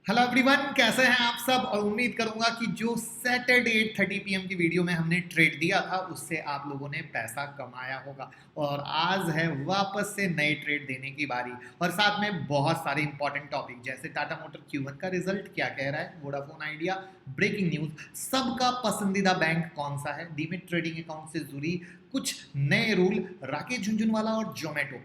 Hello everyone, कैसे हैं आप सब। और उम्मीद करूंगा कि जो सैटरडे 8:30 पीएम की वीडियो में हमने ट्रेड दिया था उससे आप लोगों ने पैसा कमाया होगा। और आज है वापस से नए ट्रेड देने की बारी, और साथ में बहुत सारे इंपॉर्टेंट टॉपिक जैसे टाटा मोटर Q1 का रिजल्ट क्या कह रहा है, वोडाफोन आइडिया, ब्रेकिंग न्यूज, सबका पसंदीदा बैंक कौन सा है, डीमेट ट्रेडिंग अकाउंट से जुड़ी कुछ नए रूल, राकेश झुनझुनवाला और जोमेटो,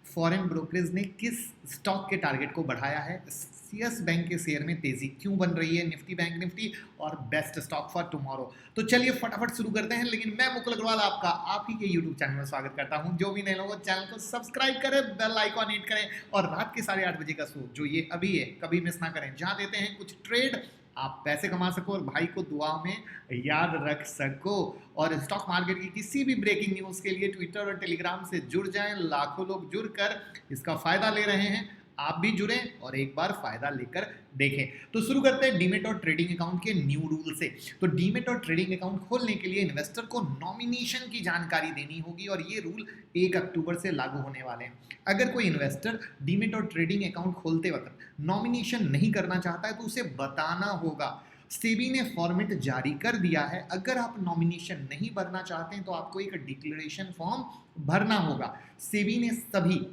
फॉरेन ब्रोकरेज ने किस स्टॉक के टारगेट को बढ़ाया है, सीएस बैंक के शेयर में तेजी क्यों बन रही है, निफ्टी बैंक निफ्टी और बेस्ट स्टॉक फॉर टुमारो। तो चलिए फटाफट शुरू करते हैं। लेकिन मैं मुकुल अग्रवाल आपका आप ही के यूट्यूब चैनल में स्वागत करता हूं। जो भी नए लोग चैनल को सब्सक्राइब करें, बेल आइकॉन हिट करें और रात के 8:30 बजे का शो जो ये अभी है कभी मिस ना करें, जहां देते हैं कुछ ट्रेड, आप पैसे कमा सको और भाई को दुआ में याद रख सको। और स्टॉक मार्केट की किसी भी ब्रेकिंग न्यूज के लिए ट्विटर और टेलीग्राम से जुड़ जाएं। लाखों लोग जुड़कर इसका फायदा ले रहे हैं, आप भी जुड़ें और एक बार फायदा लेकर देखें। तो शुरू करते हैं डीमेट और ट्रेडिंग अकाउंट के न्यू रूल से। तो डीमेट और ट्रेडिंग अकाउंट खोलने के लिए इन्वेस्टर को नॉमिनेशन की जानकारी देनी होगी और ये रूल 1 अक्टूबर से लागू होने वाले हैं। अगर कोई इन्वेस्टर डीमेट और ट्रेडिंग अकाउंट खोलते वक्त नॉमिनेशन नहीं करना चाहता है तो उसे बताना होगा। सेबी ने फॉर्मेट जारी कर दिया है। अगर आप नॉमिनेशन नहीं भरना चाहते हैं तो आपको एक डिक्लेरेशन फॉर्म भरना होगा। सेबी ने सभी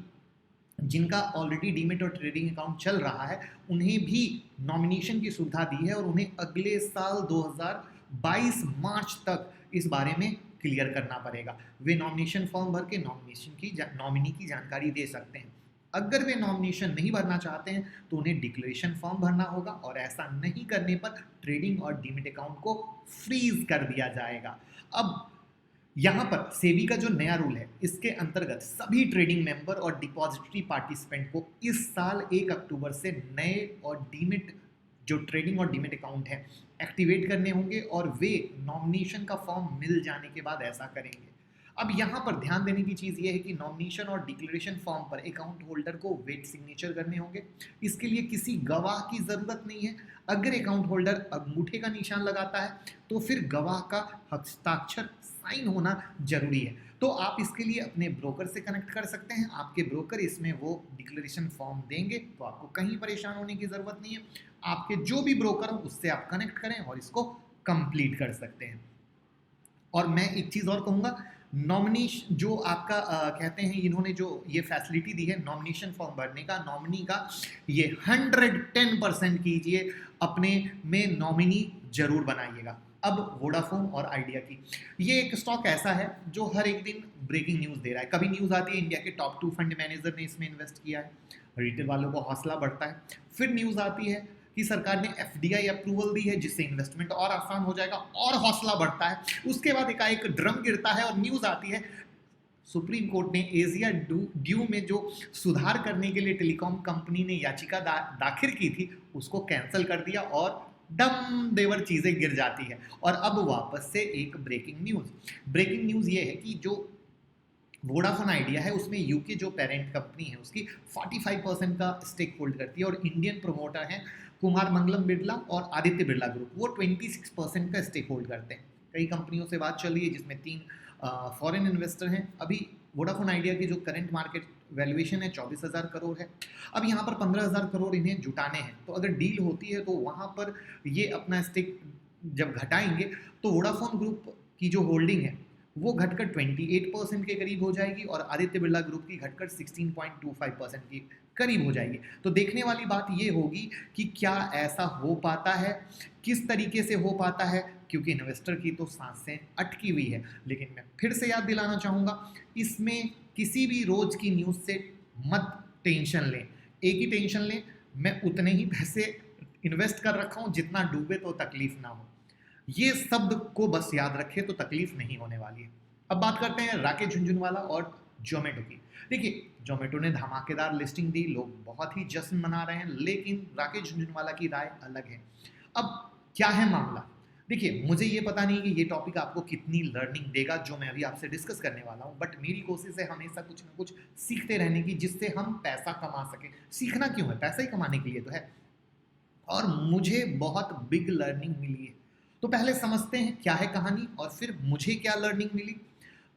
जिनका ऑलरेडी डीमेट और ट्रेडिंग अकाउंट चल रहा है उन्हें भी नॉमिनेशन की सुविधा दी है और उन्हें अगले साल 2022 मार्च तक इस बारे में क्लियर करना पड़ेगा। वे नॉमिनेशन फॉर्म भर के नॉमिनी की जानकारी दे सकते हैं। अगर वे नॉमिनेशन नहीं भरना चाहते हैं तो उन्हें डिक्लेरेशन फॉर्म भरना होगा और ऐसा नहीं करने पर ट्रेडिंग और डीमेट अकाउंट को फ्रीज कर दिया जाएगा। अब यहाँ पर सेबी का जो नया रूल है इसके अंतर्गत सभी ट्रेडिंग मेंबर और डिपॉजिटरी पार्टिसिपेंट को इस साल 1 अक्टूबर से नए और डीमेट जो ट्रेडिंग और डीमेट अकाउंट है एक्टिवेट करने होंगे और वे नॉमिनेशन का फॉर्म मिल जाने के बाद ऐसा करेंगे। अब यहाँ पर ध्यान देने की चीज़ ये है कि नॉमिनेशन और डिक्लेरेशन फॉर्म पर अकाउंट होल्डर को वेट सिग्नेचर करने होंगे। इसके लिए किसी गवाह की ज़रूरत नहीं है। अगर अकाउंट होल्डर अंगूठे का निशान लगाता है तो फिर गवाह का हस्ताक्षर साइन होना जरूरी है। तो आप इसके लिए अपने ब्रोकर से कनेक्ट कर सकते हैं। आपके ब्रोकर इसमें वो डिक्लेरेशन फॉर्म देंगे तो आपको कहीं परेशान होने की ज़रूरत नहीं है। आपके जो भी ब्रोकर हो उससे आप कनेक्ट करें और इसको कंप्लीट कर सकते हैं। और मैं एक चीज़ और कहूँगा, नॉमिनेशन जो आपका कहते हैं इन्होंने जो ये फैसिलिटी दी है नॉमिनेशन फॉर्म भरने का, नॉमिनी का, ये 110% कीजिए, अपने में नॉमिनी जरूर बनाइएगा। अब वोडाफोन और आइडिया की, ये एक स्टॉक ऐसा है जो हर एक दिन ब्रेकिंग न्यूज़ दे रहा है। कभी न्यूज़ आती है इंडिया के टॉप 2 फंड मैनेजर ने इसमें इन्वेस्ट किया है, रिटेल वालों को हौसला बढ़ता है। फिर न्यूज़ आती है कि सरकार ने एफडीआई अप्रूवल दी है जिससे इन्वेस्टमेंट और आसान हो जाएगा और हौसला बढ़ता है। उसके बाद एकाएक ड्रम गिरता है और न्यूज़ आती है सुप्रीम कोर्ट ने एशिया ड्यू में जो सुधार करने के लिए टेलीकॉम कंपनी ने याचिका दाखिल की थी उसको कैंसिल कर दिया और डम देवर चीज़ें गिर जाती है। और अब वापस से एक ब्रेकिंग न्यूज़ ये है कि जो वोडाफोन आइडिया है उसमें यूके जो पेरेंट कंपनी है उसकी 45% का स्टेक होल्ड करती है और इंडियन प्रोमोटर हैं कुमार मंगलम बिरला और आदित्य बिरला ग्रुप, वो 26% का स्टेक होल्ड करते हैं। कई कंपनियों से बात चल रही है जिसमें 3 फॉरेन इन्वेस्टर हैं। अभी वोडाफोन आइडिया की जो करंट मार्केट वैल्यूएशन है 24,000 करोड़ है। अब यहाँ पर 15,000 करोड़ इन्हें जुटाने हैं, तो अगर डील होती है तो वहाँ पर ये अपना स्टेक जब घटाएंगे तो वोडाफोन ग्रुप की जो होल्डिंग है वो घटकर 28% के करीब हो जाएगी और आदित्य बिरला ग्रुप की घटकर 16.25% के करीब हो जाएगी। तो देखने वाली बात ये होगी कि क्या ऐसा हो पाता है, किस तरीके से हो पाता है, क्योंकि इन्वेस्टर की तो सांसें अटकी हुई है। लेकिन मैं फिर से याद दिलाना चाहूँगा, इसमें किसी भी रोज की न्यूज़ से मत टेंशन लें। एक ही टेंशन लें, मैं उतने ही पैसे इन्वेस्ट कर रखा हूँ जितना डूबे तो तकलीफ ना हो। ये शब्द को बस याद रखें तो तकलीफ नहीं होने वाली है। अब बात करते हैं राकेश झुनझुनवाला और जोमेटो की। देखिए, जोमेटो ने धमाकेदार लिस्टिंग दी, लोग बहुत ही जश्न मना रहे हैं, लेकिन राकेश झुनझुनवाला की राय अलग है। अब क्या है मामला, देखिए मुझे ये पता नहीं कि ये टॉपिक आपको कितनी लर्निंग देगा जो मैं अभी आपसे डिस्कस करने वाला हूँ, बट मेरी कोशिश है हमेशा कुछ ना कुछ सीखते रहने की जिससे हम पैसा कमा सकें। सीखना क्यों है, पैसा ही कमाने के लिए तो है। और मुझे बहुत बिग लर्निंग मिली है। तो पहले समझते हैं क्या है कहानी और फिर मुझे क्या लर्निंग मिली।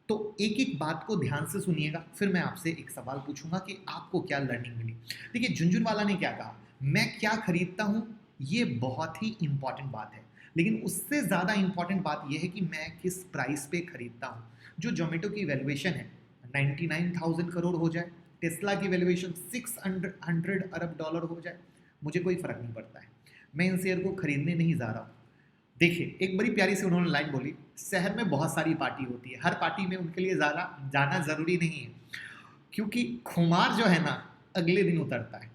तो एक एक बात को ध्यान से सुनिएगा, फिर मैं आपसे एक सवाल पूछूंगा कि आपको क्या लर्निंग मिली। देखिए, झुनझुनवाला ने क्या कहा, मैं क्या खरीदता हूँ ये बहुत ही इंपॉर्टेंट बात है। लेकिन उससे ज़्यादा इंपॉर्टेंट बात यह है कि मैं किस प्राइस पे खरीदता हूँ। जो जोमेटो की वैल्यूएशन है 99,000 करोड़ हो जाए, टेस्ला की वैल्यूएशन 600 अरब डॉलर हो जाए, मुझे कोई फ़र्क नहीं पड़ता है। मैं इन शेयर को खरीदने नहीं जा रहा हूँ। देखिए, एक बड़ी प्यारी सी उन्होंने लाइन बोली, शहर में बहुत सारी पार्टी होती है, हर पार्टी में उनके लिए जाना ज़रूरी नहीं है, क्योंकि खुमार जो है ना अगले दिन उतरता है।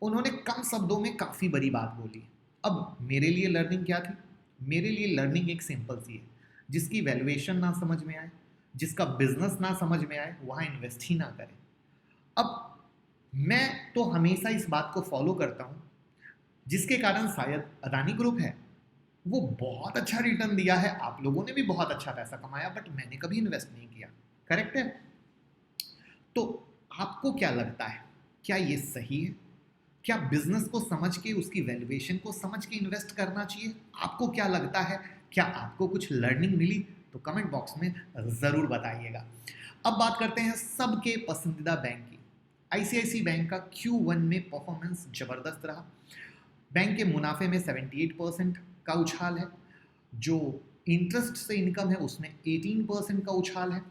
उन्होंने कम शब्दों में काफ़ी बड़ी बात बोली। अब मेरे लिए लर्निंग क्या थी? मेरे लिए लर्निंग एक सिंपल सी है, जिसकी वैल्यूएशन ना समझ में आए, जिसका बिजनेस ना समझ में आए, वहाँ इन्वेस्ट ही ना करें। अब मैं तो हमेशा इस बात को फॉलो करता हूँ, जिसके कारण शायद अदानी ग्रुप है, वो बहुत अच्छा रिटर्न दिया है, आप लोगों ने भी बहुत अच्छा पैसा कमाया, बट मैंने कभी इन्वेस्ट नहीं किया। करेक्ट है? तो आपको क्या लगता है, क्या ये सही है? क्या बिजनेस को समझ के, उसकी वैल्यूएशन को समझ के इन्वेस्ट करना चाहिए? आपको क्या लगता है? क्या आपको कुछ लर्निंग मिली? तो कमेंट बॉक्स में ज़रूर बताइएगा। अब बात करते हैं सबके पसंदीदा बैंक की। आईसीआईसी बैंक का Q1 में परफॉर्मेंस ज़बरदस्त रहा। बैंक के मुनाफे में 78% का उछाल है। जो इंटरेस्ट से इनकम है उसमें 18% का उछाल है।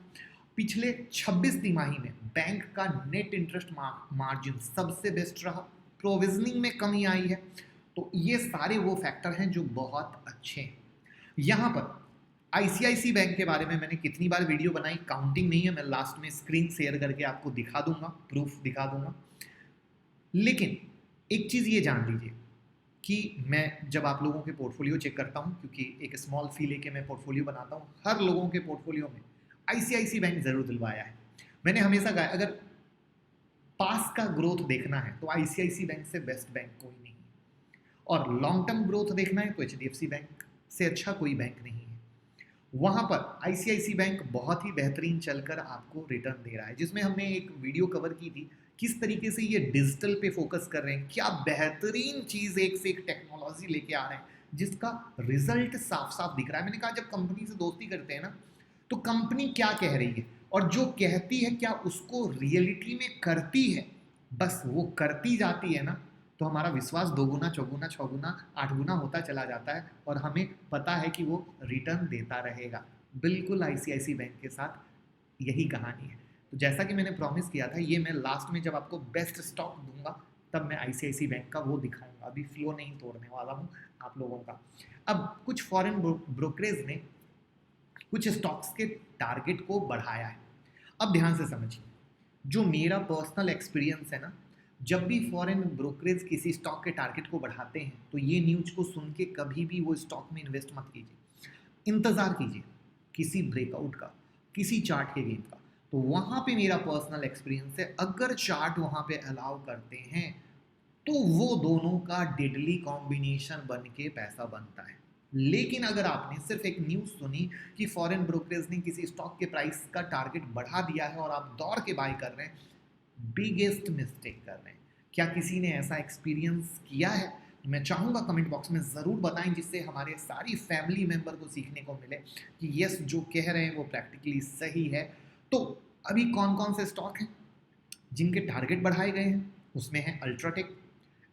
पिछले 26 तिमाही में बैंक का नेट इंटरेस्ट मार्जिन सबसे बेस्ट रहा। प्रोविजनिंग में कमी आई है। तो ये सारे वो फैक्टर हैं जो बहुत अच्छे हैं। यहाँ पर आईसीआईसी बैंक के बारे में मैंने कितनी बार वीडियो बनाई, काउंटिंग नहीं है, मैं लास्ट में स्क्रीन शेयर करके आपको दिखा दूंगा, प्रूफ दिखा दूंगा। लेकिन एक चीज़ ये जान लीजिए कि मैं जब आप लोगों के पोर्टफोलियो चेक करता हूँ, क्योंकि एक स्मॉल फी लेके मैं पोर्टफोलियो बनाता हूँ, हर लोगों के पोर्टफोलियो में आईसीआईसी बैंक ज़रूर दिलवाया है। मैंने हमेशा कहा अगर पास का ग्रोथ देखना है तो आईसीआईसी बैंक से बेस्ट बैंक कोई नहीं है, और लॉन्ग टर्म ग्रोथ देखना है तो एचडीएफसी बैंक से अच्छा कोई बैंक नहीं है। वहाँ पर आईसीआईसी बैंक बहुत ही बेहतरीन चलकर आपको रिटर्न दे रहा है, जिसमें हमने एक वीडियो कवर की थी किस तरीके से ये डिजिटल पे फोकस कर रहे हैं, क्या बेहतरीन चीज़ एक से एक टेक्नोलॉजी लेके आ रहे हैं, जिसका रिजल्ट साफ साफ दिख रहा है। मैंने कहा जब कंपनी से दोस्ती करते हैं ना, तो कंपनी क्या कह रही है और जो कहती है क्या उसको रियलिटी में करती है, बस वो करती जाती है ना, तो हमारा विश्वास दोगुना चौगुना छगुना 8 गुना होता चला जाता है और हमें पता है कि वो रिटर्न देता रहेगा। बिल्कुल आईसीआईसी बैंक के साथ यही कहानी है। तो जैसा कि मैंने प्रॉमिस किया था, ये मैं लास्ट में जब आपको बेस्ट स्टॉक दूंगा तब मैं आईसीआईसी बैंक का वो दिखाऊंगा, अभी फ्लो नहीं तोड़ने वाला हूँ आप लोगों का। अब कुछ फॉरेन ब्रोकरेज ने कुछ स्टॉक्स के टारगेट को बढ़ाया है। अब ध्यान से समझिए, जो मेरा पर्सनल एक्सपीरियंस है ना, जब भी फॉरेन ब्रोकरेज किसी स्टॉक के टारगेट को बढ़ाते हैं तो ये न्यूज को सुन के कभी भी वो स्टॉक में इन्वेस्ट मत कीजिए, इंतज़ार कीजिए किसी ब्रेकआउट का, किसी चार्ट के गेम का। तो वहाँ पे मेरा पर्सनल एक्सपीरियंस है, अगर चार्ट वहाँ पे अलाउ करते हैं तो वो दोनों का डेडली कॉम्बिनेशन बन के पैसा बनता है। लेकिन अगर आपने सिर्फ एक न्यूज़ सुनी कि फॉरेन ब्रोकरेज ने किसी स्टॉक के प्राइस का टारगेट बढ़ा दिया है और आप दौड़ के बाय कर रहे हैं, बिगेस्ट मिस्टेक कर रहे हैं। क्या किसी ने ऐसा एक्सपीरियंस किया है? मैं चाहूँगा कमेंट बॉक्स में ज़रूर बताएं, जिससे हमारे सारी फैमिली मेंबर को सीखने को मिले कि यस जो कह रहे हैं वो प्रैक्टिकली सही है। तो अभी कौन कौन से स्टॉक हैं जिनके टारगेट बढ़ाए गए हैं? उसमें है UltraTech,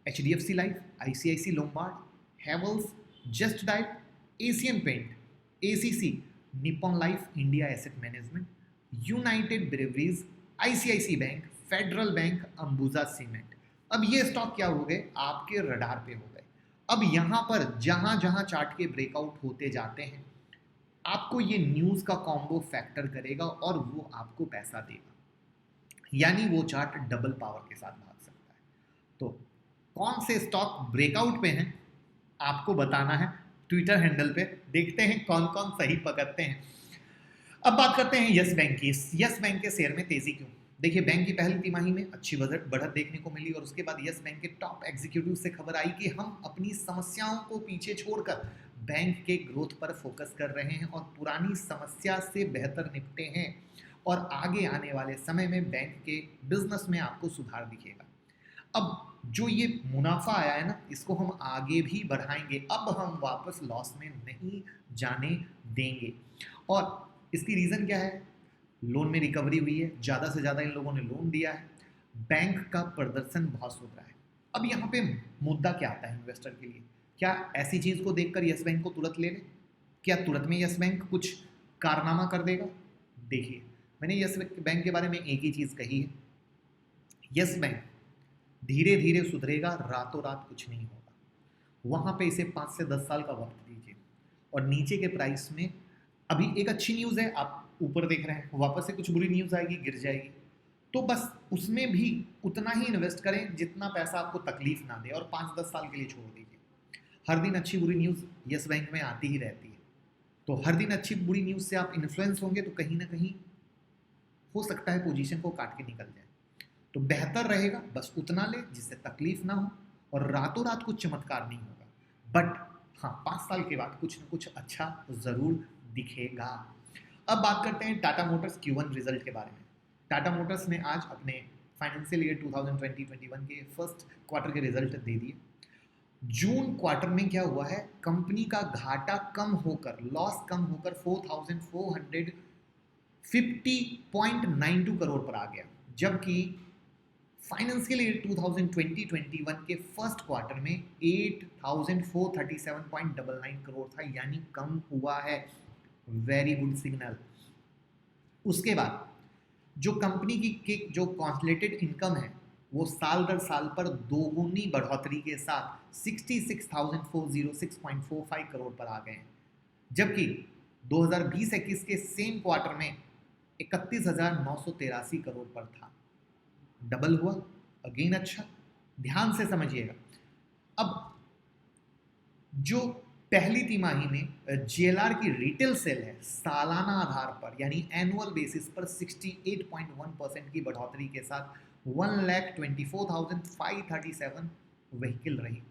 HDFC life, ICICI Lombard, Havells, Justdial, Asian paint, ACC, Nippon life India asset management, United Breweries, ICICI bank, Federal bank, Ambuja cement. अब ये स्टॉक क्या हो गए? आपके रडार पे हो गए। अब यहाँ पर जहाँ जहाँ चार्ट के ब्रेकआउट होते जाते हैं, आपको ये न्यूज़ का कॉम्बो फैक्टर करेगा और वो आपको पैसा देगा, यानी वो चार्ट डबल पावर के साथ भाग सकता है। तो कौन से स्टॉक ब्रेकआउट पे हैं आपको बताना है ट्विटर हैंडल पे, देखते हैं कौन कौन सही पकड़ते हैं। अब बात करते हैं यस बैंक की। यस बैंक के शेयर में तेजी क्यों? देखिए, बैंक की पहली तिमाही में अच्छी बढ़त देखने को मिली और उसके बाद यस बैंक के टॉप एग्जीक्यूटिव से खबर आई कि हम अपनी समस्याओं को पीछे छोड़कर बैंक के ग्रोथ पर फोकस कर रहे हैं और पुरानी समस्या से बेहतर निपटे हैं और आगे आने वाले समय में बैंक के बिजनेस में आपको सुधार दिखेगा। अब जो ये मुनाफा आया है ना, इसको हम आगे भी बढ़ाएंगे, अब हम वापस लॉस में नहीं जाने देंगे। और इसकी रीज़न क्या है? लोन में रिकवरी हुई है, ज़्यादा से ज़्यादा इन लोगों ने लोन दिया है, बैंक का प्रदर्शन बहुत सुधरा है। अब यहाँ पे मुद्दा क्या आता है इन्वेस्टर के लिए? क्या ऐसी चीज़ को देखकर यस बैंक को तुरंत ले लें? क्या तुरंत में यस बैंक कुछ कारनामा कर देगा? देखिए, मैंने यस बैंक के बारे में एक ही चीज़ कही है, यस बैंक धीरे धीरे सुधरेगा, रातों रात कुछ नहीं होगा। वहाँ पे इसे 5 से 10 साल का वक्त दीजिए। और नीचे के प्राइस में अभी एक अच्छी न्यूज़ है, आप ऊपर देख रहे हैं, वापस से कुछ बुरी न्यूज़ आएगी, गिर जाएगी, तो बस उसमें भी उतना ही इन्वेस्ट करें जितना पैसा आपको तकलीफ ना दे, और 5-10 साल के लिए छोड़ दीजिए। हर दिन अच्छी बुरी न्यूज़ यस बैंक में आती ही रहती है, तो हर दिन अच्छी बुरी न्यूज़ से आप इन्फ्लुएंस होंगे तो कहीं ना कहीं हो सकता है पोजीशन को काट के निकल जाए। तो बेहतर रहेगा बस उतना ले जिससे तकलीफ ना हो और रातों रात कुछ चमत्कार नहीं होगा, बट हाँ 5 साल के बाद कुछ ना कुछ अच्छा ज़रूर दिखेगा। अब बात करते हैं टाटा मोटर्स Q1 रिजल्ट के बारे में। टाटा मोटर्स ने आज अपने फाइनेंशियल ईयर 2020-21 के फर्स्ट क्वार्टर के रिजल्ट दे दिए। जून क्वार्टर में क्या हुआ है, कंपनी का घाटा कम होकर, लॉस कम होकर 4,450.92 करोड़ पर आ गया, जबकि फाइनेंशियल ईयर 2020-21 के फर्स्ट क्वार्टर में 8,437.99 करोड़ था, यानी कम हुआ है। Very good signal. उसके बाद जो कंपनी की जो कॉन्सोलिडेटेड इनकम है वो साल दर साल पर दोगुनी बढ़ोतरी के साथ 66,406.45 करोड़ पर आ गए हैं, जबकि 2020-21 के सेम क्वार्टर में 31,983 करोड़ पर था। डबल हुआ, अगेन अच्छा। ध्यान से समझिएगा, अब जो पहली तिमाही में JLR की रिटेल सेल है सालाना आधार पर यानी एनुअल बेसिस पर 68.1% की बढ़ोतरी के साथ 1,24,537 व्हीकल रही।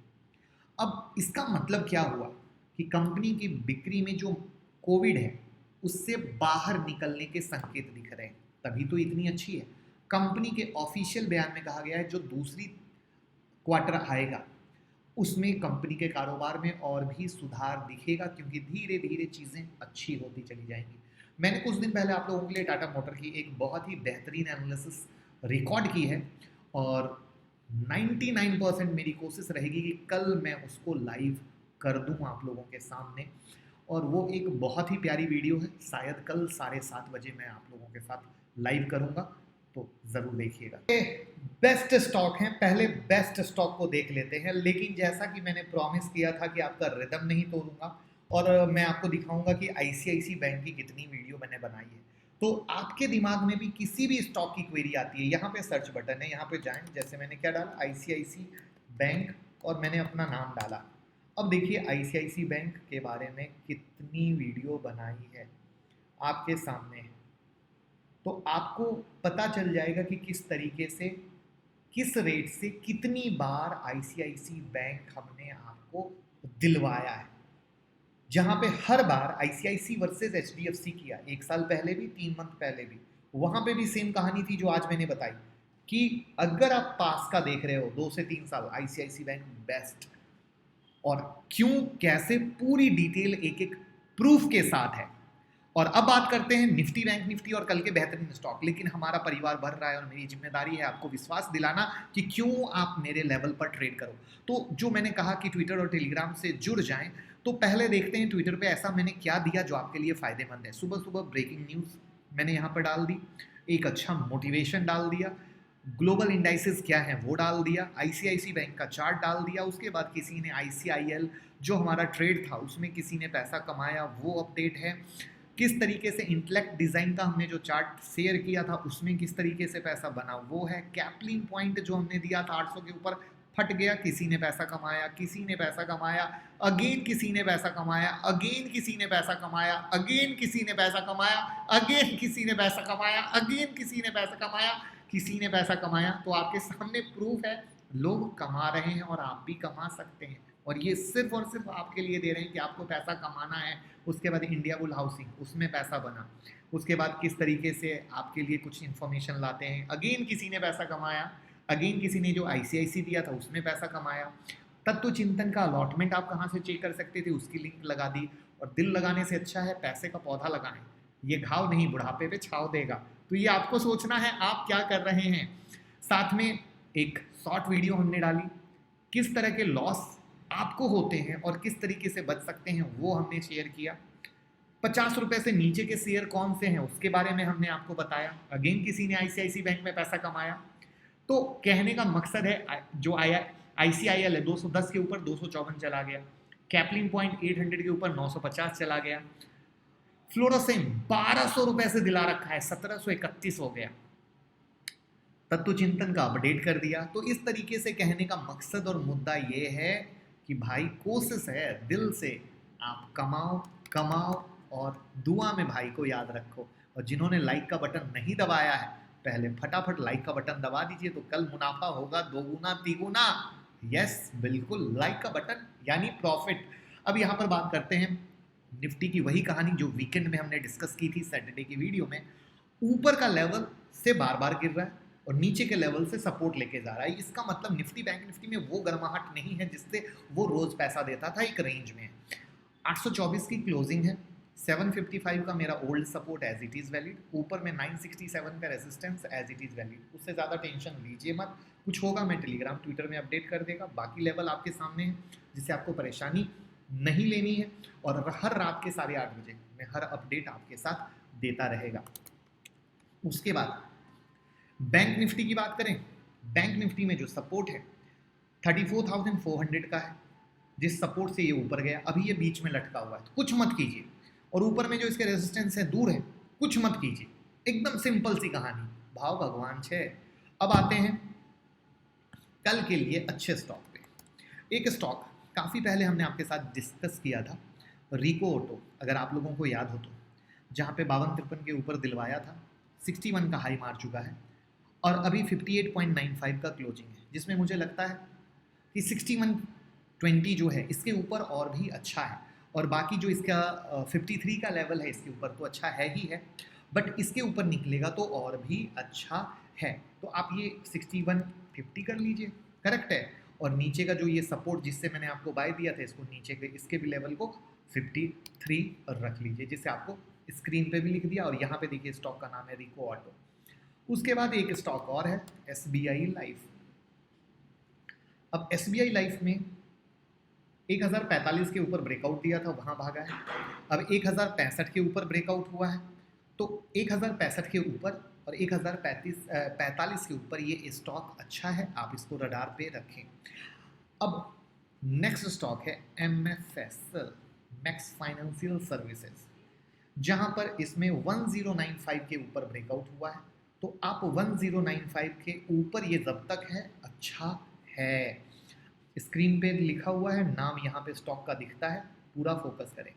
अब इसका मतलब क्या हुआ कि कंपनी की बिक्री में जो कोविड है उससे बाहर निकलने के संकेत दिख रहे हैं, तभी तो इतनी अच्छी है। कंपनी के ऑफिशियल बयान में कहा गया है जो दूसरी क्वार्टर आएगा उसमें कंपनी के कारोबार में और भी सुधार दिखेगा, क्योंकि धीरे धीरे चीज़ें अच्छी होती चली जाएंगी। मैंने कुछ दिन पहले आप लोगों के लिए टाटा मोटर की एक बहुत ही बेहतरीन एनालिसिस रिकॉर्ड की है और 99% मेरी कोशिश रहेगी कि कल मैं उसको लाइव कर दूं आप लोगों के सामने, और वो एक बहुत ही प्यारी वीडियो है। शायद कल 7:30 बजे मैं आप लोगों के साथ लाइव करूंगा, तो ज़रूर देखिएगा। बेस्ट स्टॉक हैं, पहले बेस्ट स्टॉक को देख लेते हैं, लेकिन जैसा कि मैंने प्रॉमिस किया था कि आपका रिदम नहीं तोड़ूंगा और मैं आपको दिखाऊंगा कि ICICI बैंक की कितनी वीडियो मैंने बनाई है। तो आपके दिमाग में भी किसी भी स्टॉक की क्वेरी आती है, यहाँ पे सर्च बटन है, यहाँ पे जाएं, जैसे मैंने क्या डाला ICICI बैंक और मैंने अपना नाम डाला। अब देखिए ICICI बैंक के बारे में कितनी वीडियो बनाई है आपके सामने, तो आपको पता चल जाएगा कि किस तरीके से, किस रेट से कितनी बार ICICI बैंक हमने आपको दिलवाया है, जहां पे हर बार ICICI वर्सेस HDFC किया, 1 साल पहले भी, 3 मंथ पहले भी, वहां पे भी सेम कहानी थी जो आज मैंने बताई कि अगर आप पास का देख रहे हो 2 से 3 साल ICICI बैंक बेस्ट, और क्यों कैसे पूरी डिटेल एक एक प्रूफ के साथ है। और अब बात करते हैं निफ्टी, बैंक निफ्टी और कल के बेहतरीन स्टॉक। लेकिन हमारा परिवार बढ़ रहा है और मेरी जिम्मेदारी है आपको विश्वास दिलाना कि क्यों आप मेरे लेवल पर ट्रेड करो। तो जो मैंने कहा कि ट्विटर और टेलीग्राम से जुड़ जाएं, तो पहले देखते हैं ट्विटर पे ऐसा मैंने क्या दिया जो आपके लिए फ़ायदेमंद है। सुबह सुबह ब्रेकिंग न्यूज़ मैंने यहाँ पर डाल दी, एक अच्छा मोटिवेशन डाल दिया, ग्लोबल इंडाइसेस क्या है वो डाल दिया, ICICI बैंक का चार्ट डाल दिया, उसके बाद किसी ने ICIL जो हमारा ट्रेड था उसमें किसी ने पैसा कमाया वो अपडेट है, किस तरीके से इंटेलेक्ट डिज़ाइन का हमने जो चार्ट शेयर किया था उसमें किस तरीके से पैसा बना वो है, कैपलिन पॉइंट जो हमने दिया था 800 के ऊपर फट गया, किसी ने पैसा कमाया, किसी ने पैसा कमाया, अगेन किसी ने पैसा कमाया, अगेन किसी ने पैसा कमाया, अगेन किसी ने पैसा कमाया, अगेन किसी ने पैसा कमाया, अगेन किसी ने पैसा कमाया, किसी ने पैसा कमाया। तो आपके सामने प्रूफ है, लोग कमा रहे हैं और आप भी कमा सकते हैं, और ये सिर्फ और सिर्फ आपके लिए दे रहे हैं कि आपको पैसा कमाना है। उसके बाद इंडिया बुल हाउसिंग उसमें पैसा बना, उसके बाद किस तरीके से आपके लिए कुछ इन्फॉर्मेशन लाते हैं, अगेन किसी ने पैसा कमाया, अगेन किसी ने जो ICICI दिया था उसमें पैसा कमाया। तत्व चिंतन का अलॉटमेंट आप कहाँ से चेक कर सकते थे, उसकी लिंक लगा दी। और दिल लगाने से अच्छा है पैसे का पौधा लगाएं, ये घाव नहीं बुढ़ापे पे छाव देगा। तो ये आपको सोचना है आप क्या कर रहे हैं। साथ में एक शॉर्ट वीडियो हमने डाली, किस तरह के लॉस आपको होते हैं और किस तरीके से बच सकते हैं वो हमने शेयर किया। 50 रुपए से नीचे के शेयर कौन से हैं उसके बारे में हमने आपको बताया। अगेन किसी ने आईसीआईसी बैंक में पैसा कमाया। तो कहने का मकसद है जो आईसीआईएल है 210 के ऊपर 254 चला गया, कैपलिन पॉइंट 800 के ऊपर 950 चला गया, फ्लोरोसेम 1200 रुपए से दिला रखा है 1731 हो गया, तत्व चिंतन का अपडेट कर दिया। तो इस तरीके से कहने का मकसद और मुद्दा ये है कि भाई कोशिश है दिल से आप कमाओ कमाओ और दुआ में भाई को याद रखो। और जिन्होंने लाइक का बटन नहीं दबाया है पहले फटाफट लाइक का बटन दबा दीजिए, तो कल मुनाफा होगा दोगुना तिगुना। यस बिल्कुल, लाइक का बटन यानी प्रॉफिट। अब यहाँ पर बात करते हैं निफ्टी की, वही कहानी जो वीकेंड में हमने डिस्कस की थी सैटरडे की वीडियो में। ऊपर का लेवल से बार बार गिर रहा है और नीचे के लेवल से सपोर्ट लेके जा रहा है। इसका मतलब निफ्टी बैंक निफ्टी में वो गर्माहट नहीं है जिससे वो रोज पैसा देता था, एक रेंज में। 824 की क्लोजिंग है, 755 का मेरा old support as it is valid, ऊपर में 967 का resistance as it is valid. उससे ज़्यादा टेंशन लीजिए मत, कुछ होगा मैं टेलीग्राम ट्विटर में अपडेट कर देगा। बाकी लेवल आपके सामने है जिससे आपको परेशानी नहीं लेनी है, और हर रात के 8:30 बजे मैं हर अपडेट आपके साथ देता रहेगा। उसके बाद बैंक निफ्टी की बात करें, बैंक निफ्टी में जो सपोर्ट है 34,400 का है, जिस सपोर्ट से ये ऊपर गया। अभी ये बीच में लटका हुआ है तो कुछ मत कीजिए, और ऊपर में जो इसके रेजिस्टेंस है दूर है, कुछ मत कीजिए। एकदम सिंपल सी कहानी, भाव भगवान छे। अब आते हैं कल के लिए अच्छे स्टॉक पे। एक स्टॉक काफ़ी पहले हमने आपके साथ डिस्कस किया था, रिको ऑटो, अगर आप लोगों को याद हो तो, जहाँ पे 52-53 के ऊपर दिलवाया था, 61 का हाई मार चुका है और अभी 58.95 का क्लोजिंग है, जिसमें मुझे लगता है कि 6120 जो है इसके ऊपर और भी अच्छा है, और बाकी जो इसका 53 का लेवल है इसके ऊपर तो अच्छा है ही है, बट इसके ऊपर निकलेगा तो और भी अच्छा है। तो आप ये 6150 कर लीजिए, करेक्ट है। और नीचे का जो ये सपोर्ट जिससे मैंने आपको बाय दिया था, इसको नीचे के इसके भी लेवल को 53 रख लीजिए, जिससे आपको स्क्रीन पे भी लिख दिया। और यहाँ पे देखिए स्टॉक का नाम है रिको ऑटो। उसके बाद एक स्टॉक और है एसबीआई लाइफ। अब एसबीआई लाइफ में 1045 के ऊपर ब्रेकआउट दिया था, वहाँ भागा है। अब 1065 के ऊपर ब्रेकआउट हुआ है, तो 1065 के ऊपर और 1045 के ऊपर ये स्टॉक अच्छा है, आप इसको रडार पे रखें। अब नेक्स्ट स्टॉक है MFSL, मैक्स फाइनेंशियल सर्विसेज, जहाँ पर इसमें 1095 के ऊपर ब्रेकआउट हुआ है, तो आप 1095 के ऊपर ये जब तक है अच्छा है। स्क्रीन पे लिखा हुआ है, नाम यहाँ पे स्टॉक का दिखता है, पूरा फोकस करें।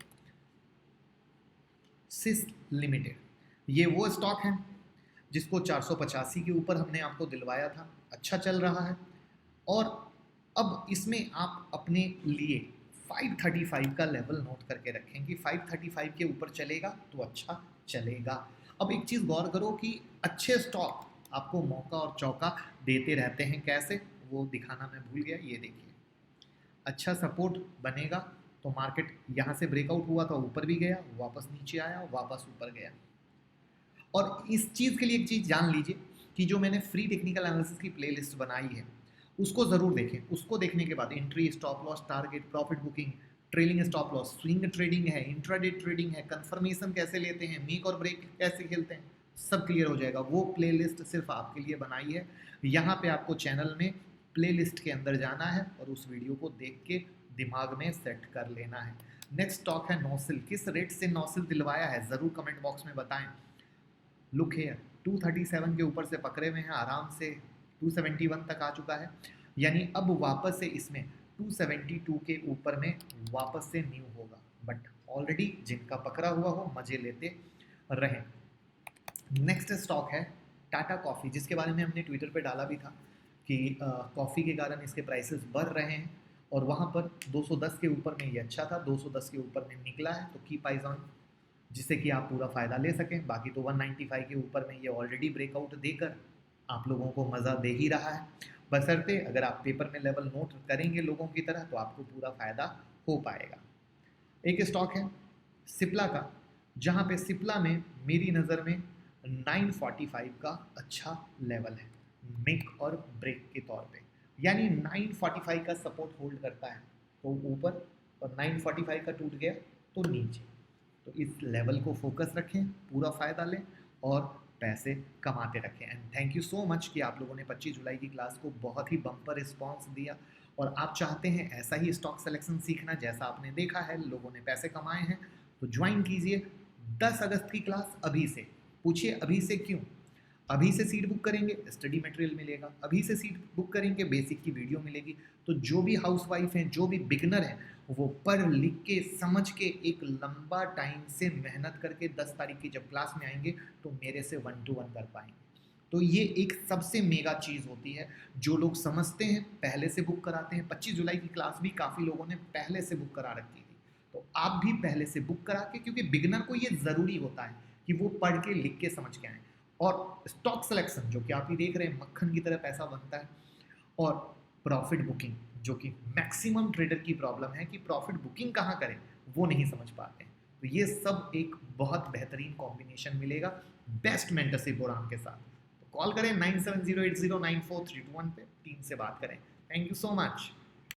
सिस लिमिटेड, ये वो स्टॉक है जिसको 485 के ऊपर हमने आपको दिलवाया था, अच्छा चल रहा है। और अब इसमें आप अपने लिए 535 का लेवल नोट करके रखें कि 535 के ऊपर चलेगा तो अच्छा चलेगा। अब एक चीज़ गौर करो कि अच्छे स्टॉक आपको मौका और चौका देते रहते हैं, कैसे वो दिखाना मैं भूल गया। ये देखिए, अच्छा सपोर्ट बनेगा तो मार्केट यहाँ से ब्रेकआउट हुआ था, ऊपर भी गया, वापस नीचे आया, वापस ऊपर गया। और इस चीज़ के लिए एक चीज़ जान लीजिए कि जो मैंने फ्री टेक्निकल एनालिसिस की प्लेलिस्ट बनाई है उसको ज़रूर देखें। उसको देखने के बाद entry, stop loss, target, profit booking, trailing stop loss, swing trading है, इंट्राडे ट्रेडिंग है, कंफर्मेशन कैसे लेते हैं, मेक और ब्रेक कैसे खेलते हैं, सब क्लियर हो जाएगा। वो प्लेलिस्ट सिर्फ आपके लिए बनाई है। यहाँ पे आपको चैनल में प्लेलिस्ट के अंदर जाना है और उस वीडियो को देख के दिमाग में सेट कर लेना है। नेक्स्ट स्टॉक है नौसिल। किस रेट से नौसिल दिलवाया है ज़रूर कमेंट बॉक्स में बताएं। लुक हेयर, 237 के ऊपर से पकड़े हुए हैं, आराम से 271 तक आ चुका है, यानी अब वापस से इसमें 272 के ऊपर में वापस से न्यू होगा। बट ऑलरेडी जिनका पकड़ा हुआ हो मजे लेते रहें। नेक्स्ट स्टॉक है टाटा कॉफ़ी, जिसके बारे में हमने ट्विटर पे डाला भी था कि कॉफ़ी के कारण इसके प्राइसेस बढ़ रहे हैं, और वहाँ पर 210 के ऊपर में ये अच्छा था, 210 के ऊपर में निकला है, तो कीप आइज ऑन, जिससे कि आप पूरा फ़ायदा ले सकें। बाकी तो 195 के ऊपर में ये ऑलरेडी ब्रेकआउट देकर आप लोगों को मज़ा दे ही रहा है, बशर्ते अगर आप पेपर में लेवल नोट करेंगे लोगों की तरह तो आपको पूरा फ़ायदा हो पाएगा। एक स्टॉक है सिप्ला का, जहाँ पे सिप्ला में मेरी नज़र में 945 का अच्छा लेवल है मेक और ब्रेक के तौर पे, यानी 945 का सपोर्ट होल्ड करता है तो ऊपर, और 945 का टूट गया तो नीचे। तो इस लेवल को फोकस रखें, पूरा फ़ायदा लें और पैसे कमाते रखें। And thank you so much कि आप लोगों ने 25 जुलाई की क्लास को बहुत ही बम्पर रिस्पॉन्स दिया, और आप चाहते हैं ऐसा ही स्टॉक सिलेक्शन सीखना जैसा आपने देखा है लोगों ने पैसे कमाए हैं, तो ज्वाइन कीजिए 10 अगस्त की क्लास अभी से। पूछिए अभी से क्यों? अभी से सीट बुक करेंगे स्टडी मटेरियल मिलेगा, अभी से सीट बुक करेंगे बेसिक की वीडियो मिलेगी। तो जो भी हाउसवाइफ हैं, जो भी बिगनर हैं, वो पढ़ लिख के समझ के एक लंबा टाइम से मेहनत करके 10 तारीख की जब क्लास में आएंगे तो मेरे से 1 to 1 कर पाएंगे। तो ये एक सबसे मेगा चीज़ होती है। जो लोग समझते हैं पहले से बुक कराते हैं। 25 जुलाई की क्लास भी काफ़ी लोगों ने पहले से बुक करा रखी थी, तो आप भी पहले से बुक करा के, क्योंकि बिगनर को ये ज़रूरी होता है कि वो पढ़ के लिख के समझ के आए। और स्टॉक सिलेक्शन जो कि आप ही देख रहे हैं मक्खन की तरह पैसा बनता है, और प्रॉफिट बुकिंग जो कि मैक्सिमम ट्रेडर की प्रॉब्लम है कि प्रॉफिट बुकिंग कहाँ करें वो नहीं समझ पाते हैं। तो ये सब एक बहुत बेहतरीन कॉम्बिनेशन मिलेगा बेस्ट मेंटरशिप प्रोग्राम के साथ। तो कॉल करें 9708094321 पे, टीम से बात करें। Thank you so much.